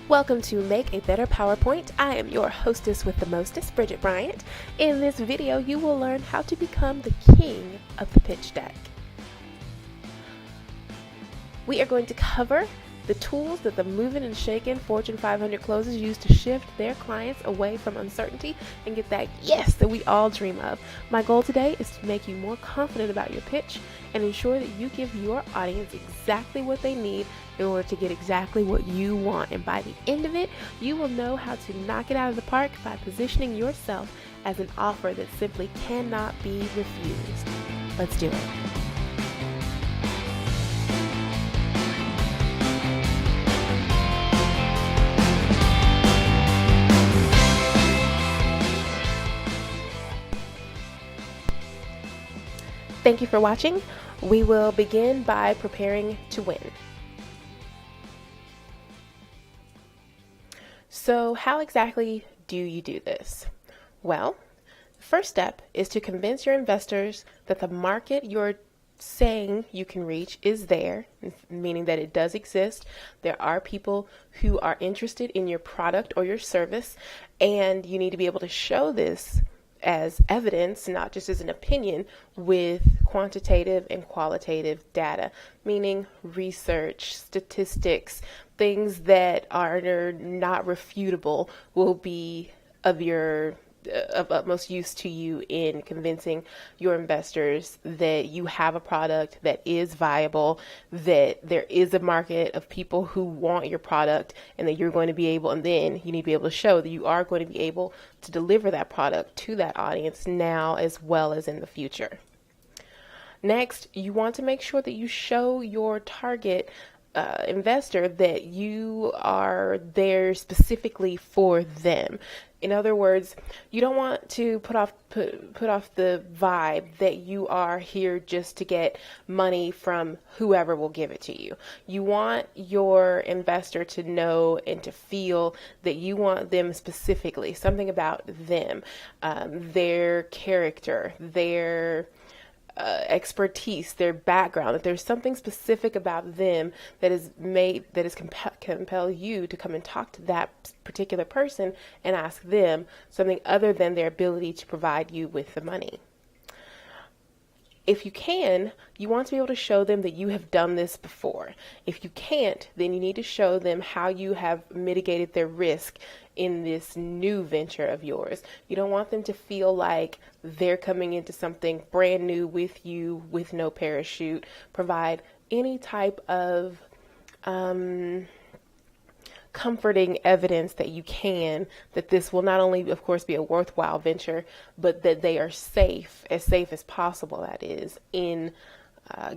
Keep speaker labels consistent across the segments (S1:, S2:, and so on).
S1: Welcome to Make a Better PowerPoint. I am your hostess with the mostest, Bridgette Bryant. In this video, you will learn how to become the king of the pitch deck. We are going to cover the tools that the moving and shaking Fortune 500 closers use to shift their clients away from uncertainty and get that yes that we all dream of. My goal today is to make you more confident about your pitch and ensure that you give your audience exactly what they need in order to get exactly what you want. And by the end of it, you will know how to knock it out of the park by positioning yourself as an offer that simply cannot be refused. Let's do it. Thank you for watching. We will begin by preparing to win. So how exactly do you do this? Well, the first step is to convince your investors that the market you're saying you can reach is there, meaning that it does exist. There are people who are interested in your product or your service, and you need to be able to show this as evidence, not just as an opinion, with quantitative and qualitative data, meaning research, statistics, things that are not refutable will be of utmost use to you in convincing your investors that you have a product that is viable, that there is a market of people who want your product, and that you're going to be able, and then you need to be able to show that you are going to be able to deliver that product to that audience now as well as in the future. Next, you want to make sure that you show your target investor that you are there specifically for them. In other words, you don't want to put off the vibe that you are here just to get money from whoever will give it to you. You want your investor to know and to feel that you want them specifically, something about them, their character, their expertise, their background, that there's something specific about them that is compel you to come and talk to that particular person and ask them something other than their ability to provide you with the money. If you can, you want to be able to show them that you have done this before. If you can't, then you need to show them how you have mitigated their risk in this new venture of yours. You don't want them to feel like they're coming into something brand new with you with no parachute. Provide any type of comforting evidence that you can, that this will not only, of course, be a worthwhile venture, but that they are safe as possible, that is, in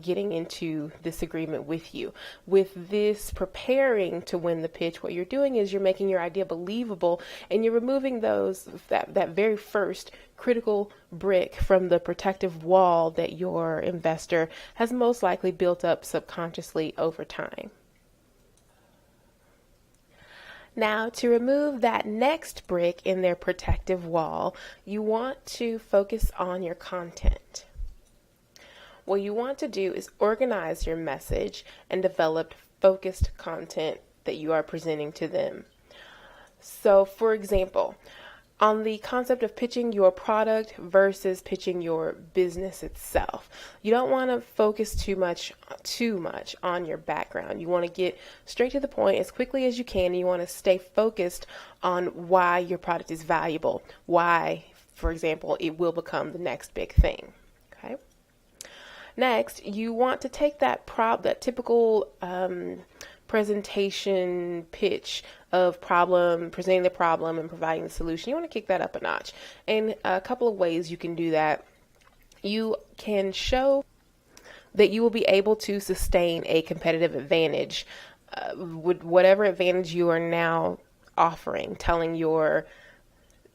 S1: getting into this agreement with you. With this preparing to win the pitch, what you're doing is you're making your idea believable, and you're removing that very first critical brick from the protective wall that your investor has most likely built up subconsciously over time. Now, to remove that next brick in their protective wall, you want to focus on your content. What you want to do is organize your message and develop focused content that you are presenting to them. So, for example, on the concept of pitching your product versus pitching your business itself, you don't want to focus too much on your background. You want to get straight to the point as quickly as you can. You want to stay focused on why your product is valuable, why, for example, it will become the next big thing. Okay. Next, you want to take that typical presentation pitch of presenting the problem and providing the solution. You want to kick that up a notch. And a couple of ways you can do that. You can show that you will be able to sustain a competitive advantage with whatever advantage you are now offering, telling your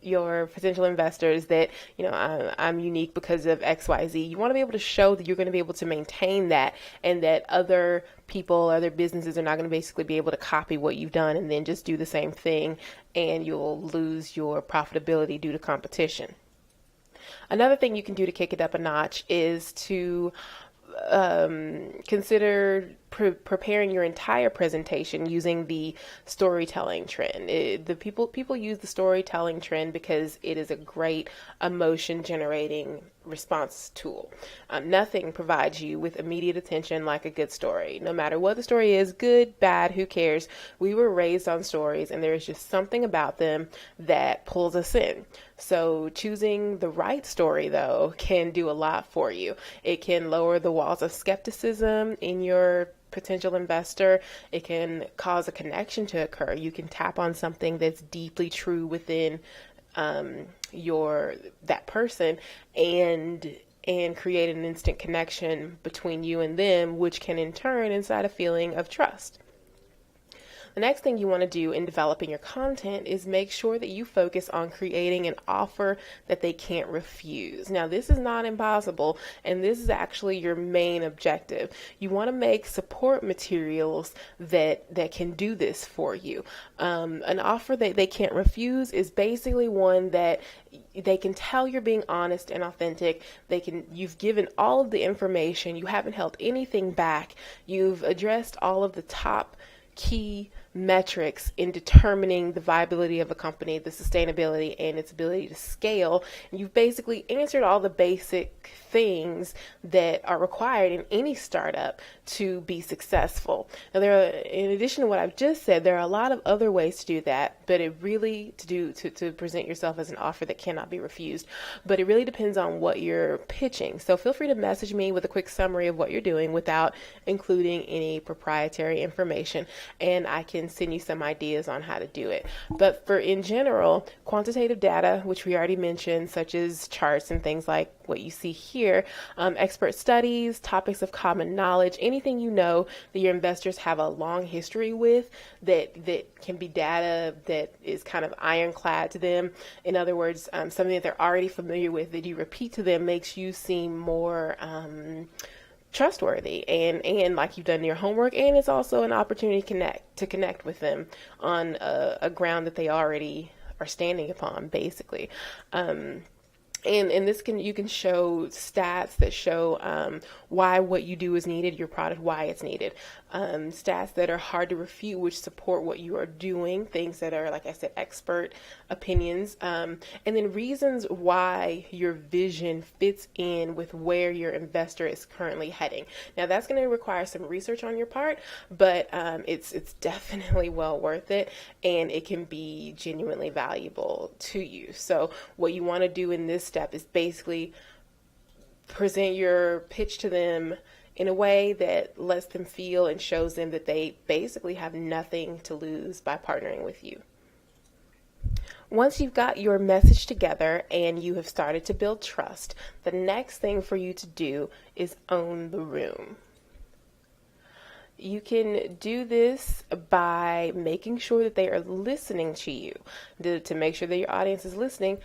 S1: potential investors that, I'm unique because of XYZ. You want to be able to show that you're going to be able to maintain that, and that other people, other businesses are not going to basically be able to copy what you've done and then just do the same thing, and you'll lose your profitability due to competition. Another thing you can do to kick it up a notch is to consider preparing your entire presentation using the storytelling trend. The people use the storytelling trend because it is a great emotion generating response tool. Nothing provides you with immediate attention like a good story. No matter what the story is, good, bad, who cares? We were raised on stories, and there is just something about them that pulls us in. So choosing the right story, though, can do a lot for you. It can lower the walls of skepticism in your potential investor. It can cause a connection to occur. You can tap on something that's deeply true within that person and create an instant connection between you and them, which can in turn incite a feeling of trust. The next thing you want to do in developing your content is make sure that you focus on creating an offer that they can't refuse. Now, this is not impossible, and this is actually your main objective. You want to make support materials that can do this for you. An offer that they can't refuse is basically one that they can tell you're being honest and authentic. You've given all of the information. You haven't held anything back. You've addressed all of the top key metrics in determining the viability of a company, the sustainability, and its ability to scale. And you've basically answered all the basic things that are required in any startup to be successful. Now, in addition to what I've just said, there are a lot of other ways to do that, but it really to present yourself as an offer that cannot be refused. But it really depends on what you're pitching. So feel free to message me with a quick summary of what you're doing without including any proprietary information, and I can send you some ideas on how to do it. But in general, quantitative data, which we already mentioned, such as charts and things like what you see here, expert studies, topics of common knowledge, anything you know that your investors have a long history with that can be data that is kind of ironclad to them. In other words, something that they're already familiar with that you repeat to them makes you seem more trustworthy and like you've done your homework, and it's also an opportunity to connect with them on a ground that they already are standing upon, basically. And this you can show stats that show why what you do is needed, your product, why it's needed. Stats that are hard to refute, which support what you are doing, things that are, like I said, expert opinions, and then reasons why your vision fits in with where your investor is currently heading. Now, that's going to require some research on your part, but it's definitely well worth it, and it can be genuinely valuable to you. So what you want to do in this step is basically present your pitch to them in a way that lets them feel and shows them that they basically have nothing to lose by partnering with you. Once you've got your message together and you have started to build trust, the next thing for you to do is own the room. You can do this by making sure that they are listening to you. To make sure that your audience is listening,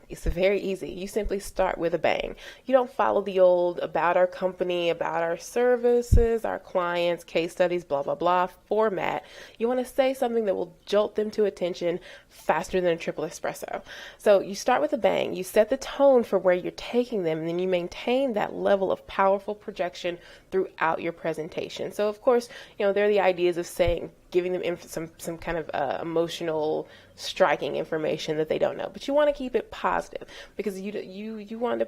S1: it's very easy. You simply start with a bang. You don't follow the old about our company, about our services, our clients, case studies, blah, blah, blah format. You want to say something that will jolt them to attention faster than a triple espresso. So you start with a bang. You set the tone for where you're taking them, and then you maintain that level of powerful projection throughout your presentation. So, of course, there are the ideas of giving them some kind of emotional, striking information that they don't know. But you want to keep it positive because you want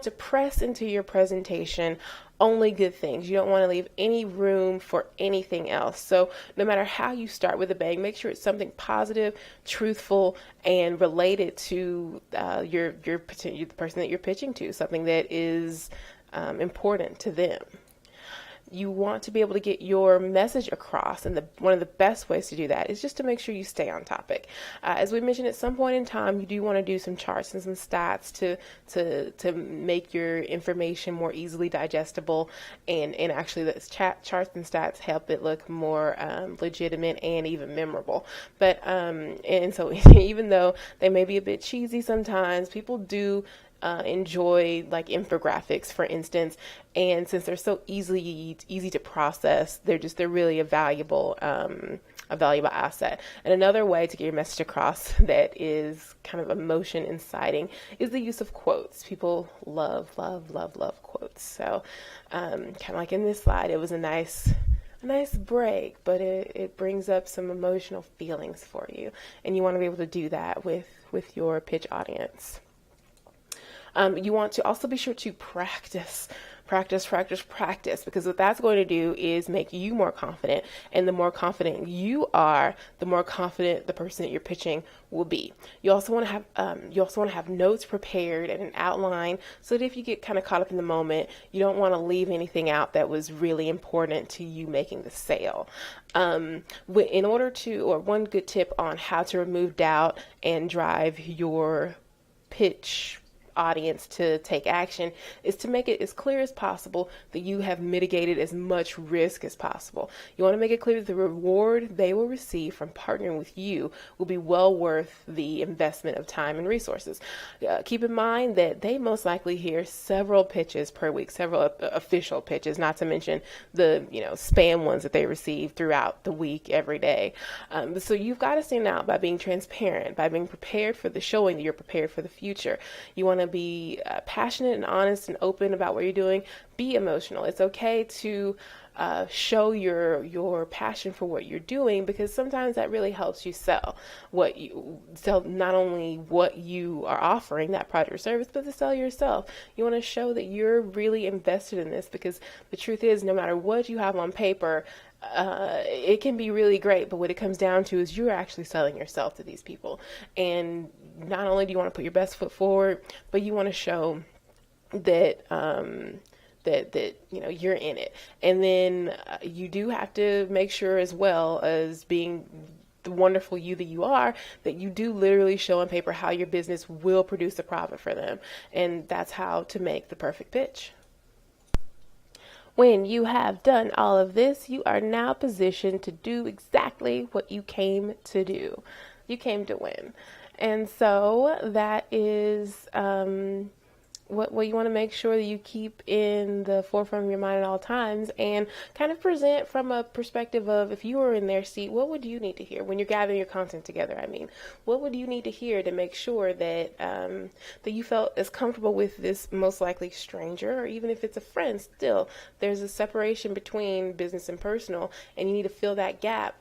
S1: to press into your presentation only good things. You don't want to leave any room for anything else. So no matter how you start with a bang, make sure it's something positive, truthful, and related to the person that you're pitching to, something that is important to them. You want to be able to get your message across, and one of the best ways to do that is just to make sure you stay on topic. As we mentioned, at some point in time, you do want to do some charts and some stats to make your information more easily digestible, and actually the charts and stats help it look more legitimate and even memorable. But and so even though they may be a bit cheesy sometimes, people do enjoy like infographics, for instance, and since they're so easy to process, they're really a valuable a valuable asset. And another way to get your message across that is kind of emotion inciting is the use of quotes. People love, love, love, love quotes. So kind of like in this slide, it was a nice break, but it brings up some emotional feelings for you, and you want to be able to do that with your pitch audience. You want to also be sure to practice, because what that's going to do is make you more confident, and the more confident you are, the more confident the person that you're pitching will be. You also want to have notes prepared and an outline, so that if you get kind of caught up in the moment, you don't want to leave anything out that was really important to you making the sale. In order to, or one good tip on how to remove doubt and drive your pitch audience to take action is to make it as clear as possible that you have mitigated as much risk as possible. You want to make it clear that the reward they will receive from partnering with you will be well worth the investment of time and resources. Keep in mind that they most likely hear several pitches per week, several official pitches, not to mention the spam ones that they receive throughout the week, every day. So you've got to stand out by being transparent, by being prepared for the showing that you're prepared for the future. You want to be passionate and honest and open about what you're doing. Be emotional. It's okay to show your passion for what you're doing, because sometimes that really helps you sell not only what you are offering, that product or service, but to sell yourself. You want to show that you're really invested in this, because the truth is, no matter what you have on paper, it can be really great, but what it comes down to is you're actually selling yourself to these people. And not only do you want to put your best foot forward, but you want to show that you're in it. And then you do have to make sure, as well as being the wonderful you that you are, that you do literally show on paper how your business will produce a profit for them. And that's how to make the perfect pitch. When you have done all of this, you are now positioned to do exactly what you came to do. You came to win. And so that is what you want to make sure that you keep in the forefront of your mind at all times, and kind of present from a perspective of, if you were in their seat, what would you need to hear when you're gathering your content together? What would you need to hear to make sure that that you felt as comfortable with this most likely stranger, or even if it's a friend, still there's a separation between business and personal, and you need to fill that gap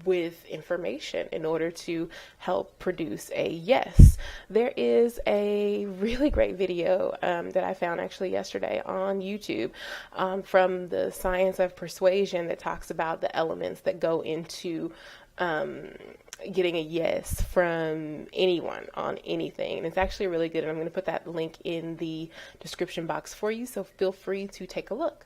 S1: with information in order to help produce a yes. There is a really great video that I found actually yesterday on YouTube from the Science of Persuasion that talks about the elements that go into getting a yes from anyone on anything. And it's actually really good, and I'm going to put that link in the description box for you, so feel free to take a look.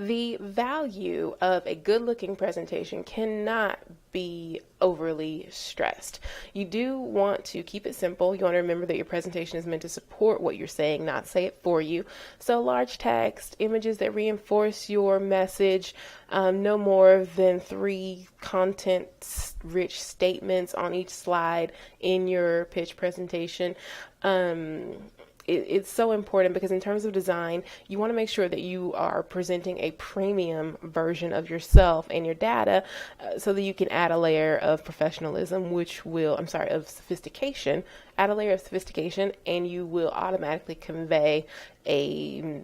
S1: The value of a good-looking presentation cannot be overly stressed. You do want to keep it simple. You want to remember that your presentation is meant to support what you're saying, not say it for you. So large text, images that reinforce your message, no more than 3 content-rich statements on each slide in your pitch presentation. It's so important, because in terms of design, you want to make sure that you are presenting a premium version of yourself and your data, so that you can add a layer of professionalism, of sophistication, add a layer of sophistication, and you will automatically convey a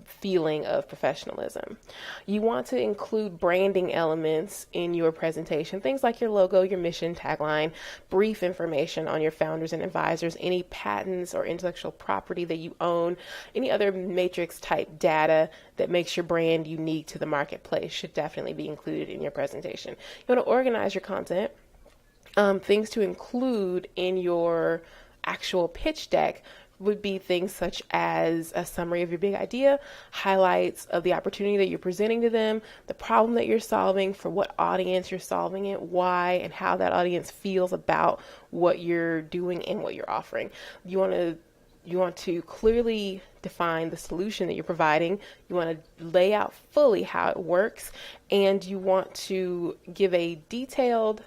S1: feeling of professionalism. You want to include branding elements in your presentation, things like your logo, your mission, tagline, brief information on your founders and advisors, any patents or intellectual property that you own, any other matrix type data that makes your brand unique to the marketplace should definitely be included in your presentation. You want to organize your content. Things to include in your actual pitch deck would be things such as a summary of your big idea, highlights of the opportunity that you're presenting to them, the problem that you're solving, for what audience you're solving it, why, and how that audience feels about what you're doing and what you're offering. You want to clearly define the solution that you're providing. You want to lay out fully how it works, and you want to give a detailed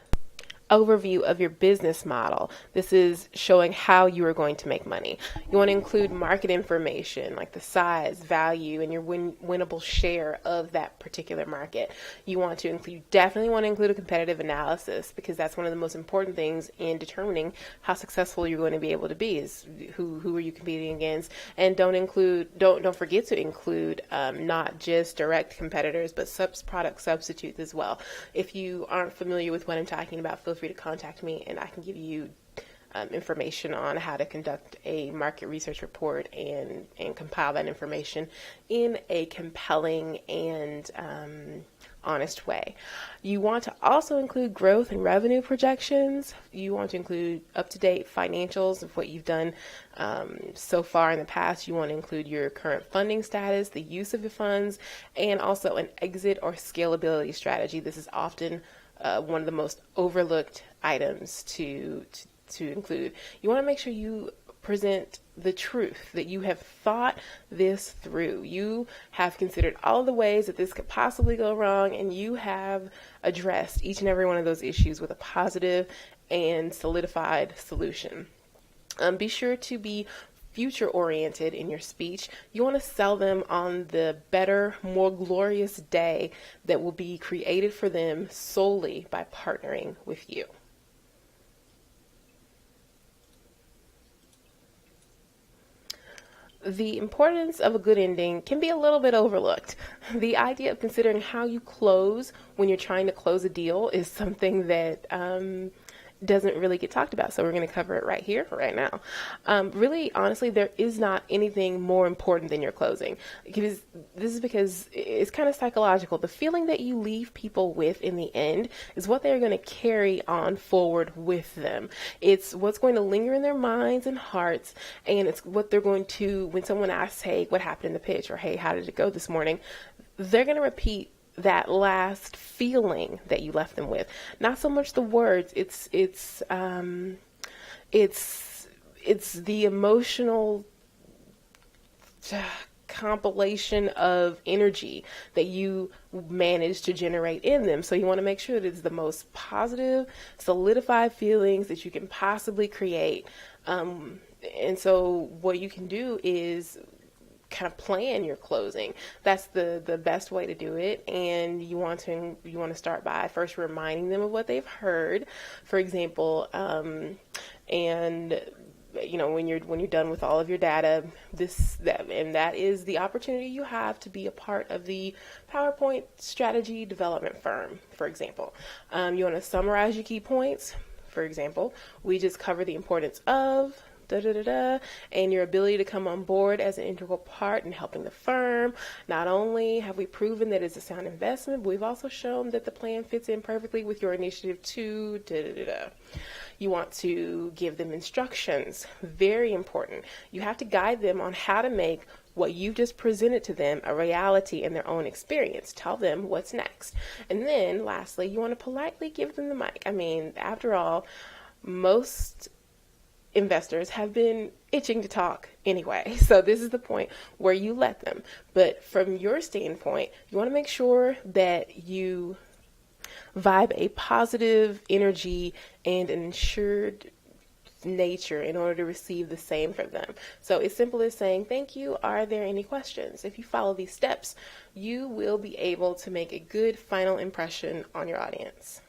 S1: overview of your business model. This is showing how you are going to make money. You want to include market information like the size, value, and your winnable share of that particular market. You definitely want to include a competitive analysis, because that's one of the most important things in determining how successful you're going to be able to be, is who are you competing against. And don't forget to include not just direct competitors, but product substitutes as well. If you aren't familiar with what I'm talking about, feel free to contact me and I can give you information on how to conduct a market research report and compile that information in a compelling and honest way. You want to also include growth and revenue projections. You want to include up-to-date financials of what you've done so far in the past. You want to include your current funding status, the use of the funds, and also an exit or scalability strategy. This is often one of the most overlooked items to include. You want to make sure you present the truth, that you have thought this through. You have considered all the ways that this could possibly go wrong, and you have addressed each and every one of those issues with a positive and solidified solution. Be sure to be future oriented in your speech. You want to sell them on the better, more glorious day that will be created for them solely by partnering with you. The importance of a good ending can be a little bit overlooked. The idea of considering how you close when you're trying to close a deal is something that doesn't really get talked about. So we're going to cover it right here, right now. Really, honestly, there is not anything more important than your closing. This is because it's kind of psychological. The feeling that you leave people with in the end is what they're going to carry on forward with them. It's what's going to linger in their minds and hearts, and it's what they're going to, when someone asks, hey, what happened in the pitch, or hey, how did it go this morning? They're going to repeat that last feeling that you left them with. Not so much the words, it's the emotional compilation of energy that you manage to generate in them. So you want to make sure that it's the most positive, solidified feelings that you can possibly create. And so what you can do is kind of plan your closing. That's the best way to do it. And you want to start by first reminding them of what they've heard. For example, and when you're done with all of your data, that is the opportunity you have to be a part of the PowerPoint strategy development firm. For example, you want to summarize your key points. For example, we just cover the importance of and your ability to come on board as an integral part in helping the firm. Not only have we proven that it's a sound investment, but we've also shown that the plan fits in perfectly with your initiative to You want to give them instructions. Very important. You have to guide them on how to make what you just presented to them a reality in their own experience. Tell them what's next. And then lastly, you want to politely give them the mic. I mean, after all, most investors have been itching to talk anyway. So this is the point where you let them. But from your standpoint, you want to make sure that you vibe a positive energy and an ensured nature in order to receive the same from them. So it's simple as saying, thank you. Are there any questions? If you follow these steps, you will be able to make a good final impression on your audience,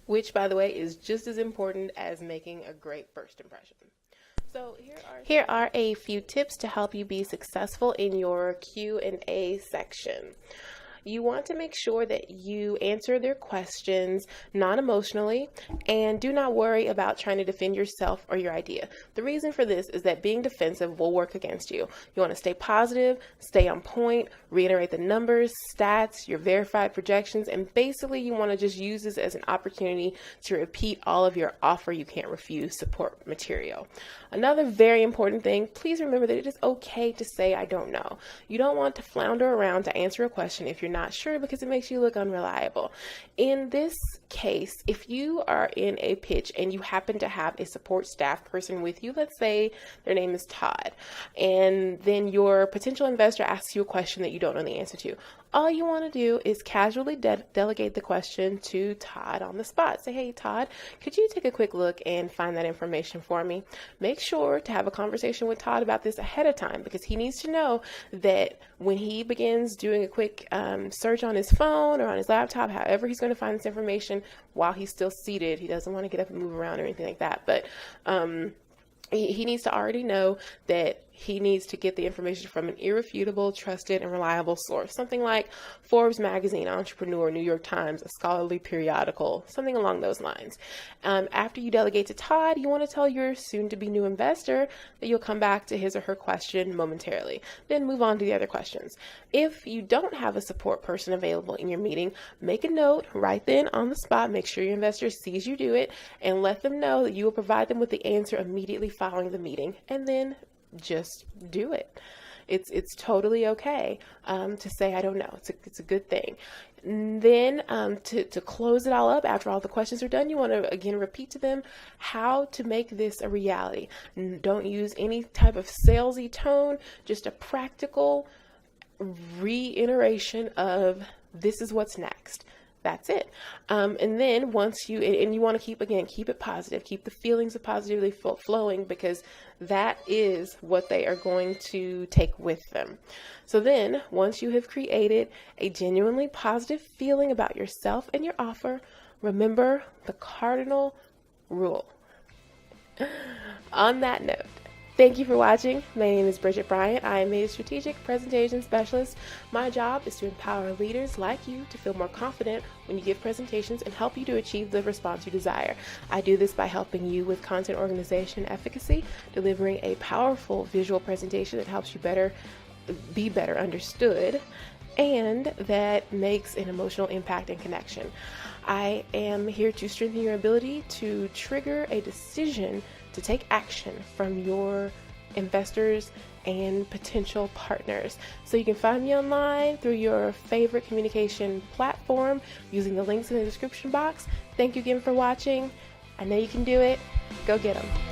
S1: which, by the way, is just as important as making a great first impression. So here are a few tips to help you be successful in your Q&A section. You want to make sure that you answer their questions non-emotionally, and do not worry about trying to defend yourself or your idea. The reason for this is that being defensive will work against you. You want to stay positive, stay on point, reiterate the numbers, stats, your verified projections, and basically you want to just use this as an opportunity to repeat all of your offer you can't refuse support material. Another very important thing, please remember that it is okay to say I don't know. You don't want to flounder around to answer a question if you're not sure, because it makes you look unreliable. In this case, if you are in a pitch and you happen to have a support staff person with you, let's say their name is Todd, and then your potential investor asks you a question that you don't know the answer to. All you want to do is casually delegate the question to Todd on the spot. Say, hey, Todd, could you take a quick look and find that information for me? Make sure to have a conversation with Todd about this ahead of time, because he needs to know that when he begins doing a quick search on his phone or on his laptop, however he's going to find this information while he's still seated, he doesn't want to get up and move around or anything like that. But he needs to already know that he needs to get the information from an irrefutable, trusted, and reliable source. Something like Forbes magazine, Entrepreneur, New York Times, a scholarly periodical, something along those lines. After you delegate to Todd, you want to tell your soon-to-be new investor that you'll come back to his or her question momentarily. Then move on to the other questions. If you don't have a support person available in your meeting, make a note right then on the spot. Make sure your investor sees you do it, and let them know that you will provide them with the answer immediately following the meeting, and then just do it. It's totally okay to say, I don't know. It's a good thing. And then to close it all up, after all the questions are done, you want to again repeat to them how to make this a reality. Don't use any type of salesy tone, just a practical reiteration of this is what's next. That's it. And then once you want to keep it positive, keep the feelings of positivity flowing, because that is what they are going to take with them. So then once you have created a genuinely positive feeling about yourself and your offer, remember the cardinal rule. On that note, thank you for watching. My name is Bridgette Bryant. I am a strategic presentation specialist. My job is to empower leaders like you to feel more confident when you give presentations and help you to achieve the response you desire. I do this by helping you with content organization and efficacy, delivering a powerful visual presentation that helps you be better understood, and that makes an emotional impact and connection. I am here to strengthen your ability to trigger a decision to take action from your investors and potential partners. So you can find me online through your favorite communication platform using the links in the description box. Thank you again for watching. I know you can do it. Go get them.